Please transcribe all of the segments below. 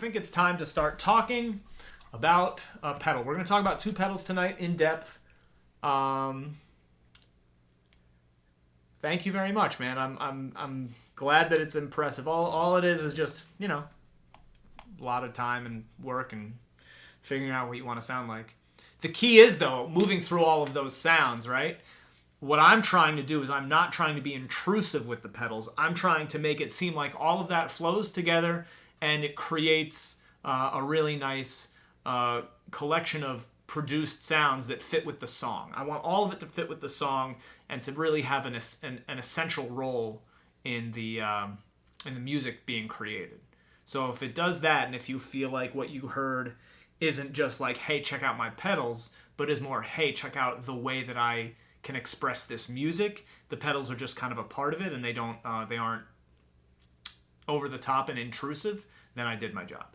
think it's time to start talking about a pedal. We're going to talk about two pedals tonight in depth. Thank you very much, man. I'm glad that it's impressive. All it is just, you know, a lot of time and work and figuring out what you want to sound like. The key is, though, moving through all of those sounds, right? What I'm trying to do is I'm not trying to be intrusive with the pedals. I'm trying to make it seem like all of that flows together and it creates a really nice collection of produced sounds that fit with the song. I want all of it to fit with the song and to really have an essential role in the music being created. So if it does that, and if you feel like what you heard isn't just like, hey, check out my pedals, but is more, hey, check out the way that I can express this music, the pedals are just kind of a part of it, and they aren't over the top and intrusive, then I did my job.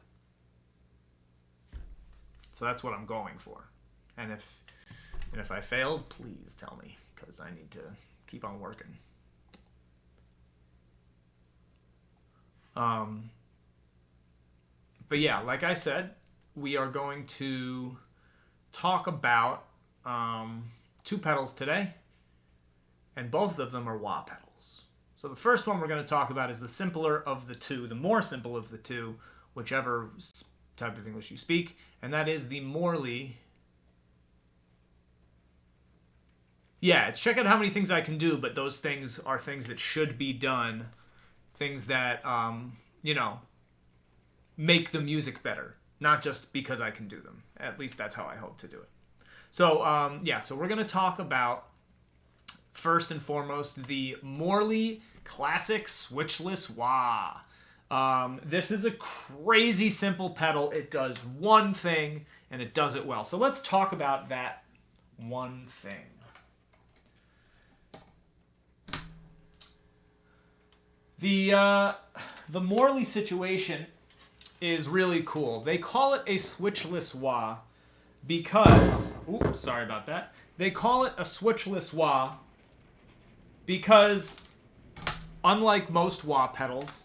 So that's what I'm going for. And if I failed, please tell me, because I need to keep on working. But yeah, like I said, we are going to talk about two pedals today, and both of them are wah pedals. So the first one we're going to talk about is the simpler of the two, the more simple of the two, whichever type of English you speak, and that is the Morley. Yeah, it's check out how many things I can do, but those things are things that should be done, things that, make the music better, not just because I can do them. At least that's how I hope to do it. So, so we're going to talk about, first and foremost, the Morley Classic Switchless Wah. This is a crazy simple pedal. It does one thing, and it does it well. So let's talk about that one thing. The Morley situation is really cool. They call it a switchless wah because... Oops, sorry about that. They call it a switchless wah because, unlike most wah pedals,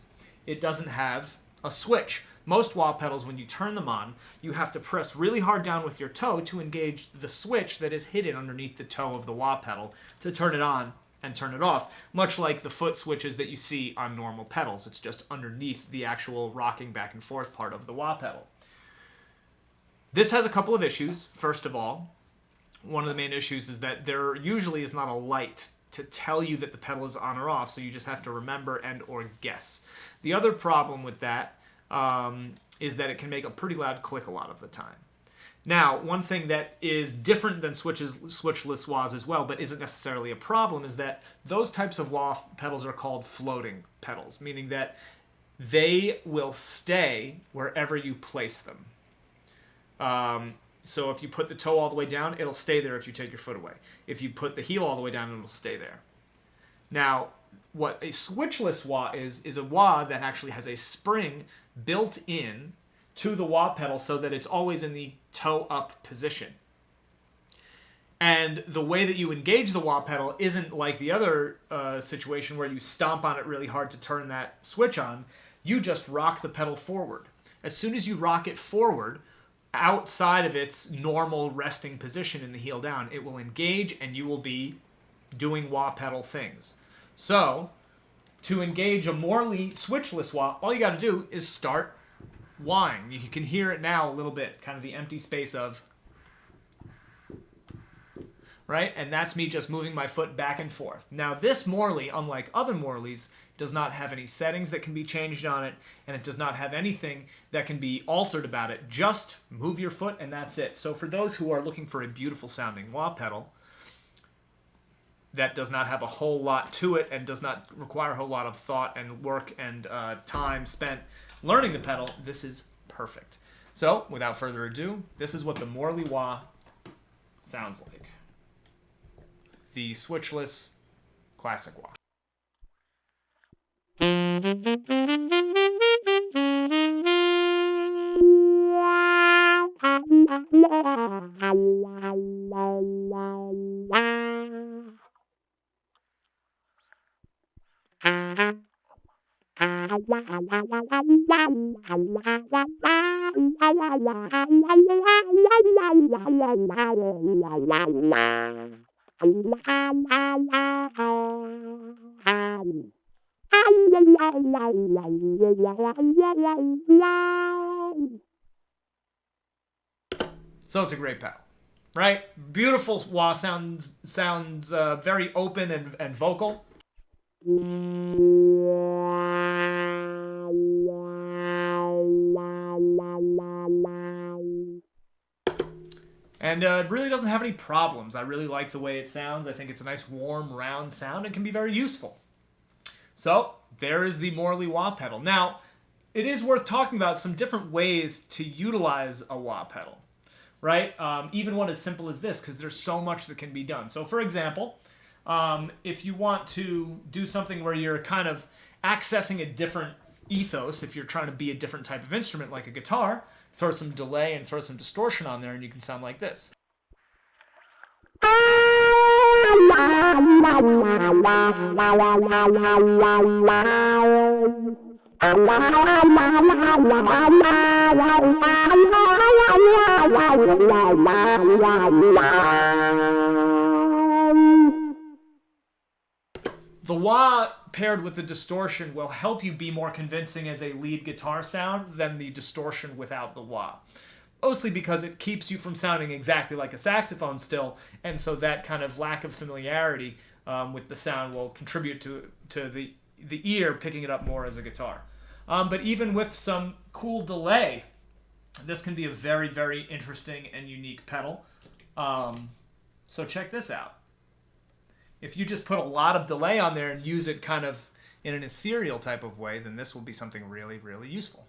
it doesn't have a switch. Most wah pedals, when you turn them on, you have to press really hard down with your toe to engage the switch that is hidden underneath the toe of the wah pedal to turn it on and turn it off, much like the foot switches that you see on normal pedals. It's just underneath the actual rocking back and forth part of the wah pedal. This has a couple of issues. First of all, one of the main issues is that there usually is not a light to tell you that the pedal is on or off, so you just have to remember and or guess. The other problem with that is that it can make a pretty loud click a lot of the time. Now, one thing that is different than switchless wahs as well, but isn't necessarily a problem, is that those types of wah pedals are called floating pedals, meaning that they will stay wherever you place them. So if you put the toe all the way down, it'll stay there if you take your foot away. If you put the heel all the way down, it'll stay there. Now, what a switchless wah is a wah that actually has a spring built in to the wah pedal so that it's always in the toe up position. And the way that you engage the wah pedal isn't like the other situation where you stomp on it really hard to turn that switch on. You just rock the pedal forward. As soon as you rock it forward, outside of its normal resting position in the heel down, it will engage and you will be doing wah pedal things. So, to engage a Morley switchless wah, all you got to do is start wahing. You can hear it now a little bit, kind of the empty space of, right? And that's me just moving my foot back and forth. Now, this Morley, unlike other Morleys, does not have any settings that can be changed on it, and it does not have anything that can be altered about it. Just move your foot, and that's it. So for those who are looking for a beautiful sounding wah pedal that does not have a whole lot to it and does not require a whole lot of thought and work and time spent learning the pedal, this is perfect. So, without further ado, this is what the Morley wah sounds like. The switchless classic wah. So it's a great pedal, right? Beautiful wah sounds very open and vocal. And it really doesn't have any problems. I really like the way it sounds. I think it's a nice, warm, round sound. It can be very useful. So there is the Morley wah pedal. Now, it is worth talking about some different ways to utilize a wah pedal, right? Even one as simple as this, because there's so much that can be done. So for example, if you want to do something where you're kind of accessing a different ethos, if you're trying to be a different type of instrument like a guitar, throw some delay and throw some distortion on there and you can sound like this. The wah paired with the distortion will help you be more convincing as a lead guitar sound than the distortion without the wah. Mostly because it keeps you from sounding exactly like a saxophone still, and so that kind of lack of familiarity with the sound will contribute to the ear picking it up more as a guitar. But even with some cool delay, this can be a very, very interesting and unique pedal. So check this out. If you just put a lot of delay on there and use it kind of in an ethereal type of way, then this will be something really, really useful.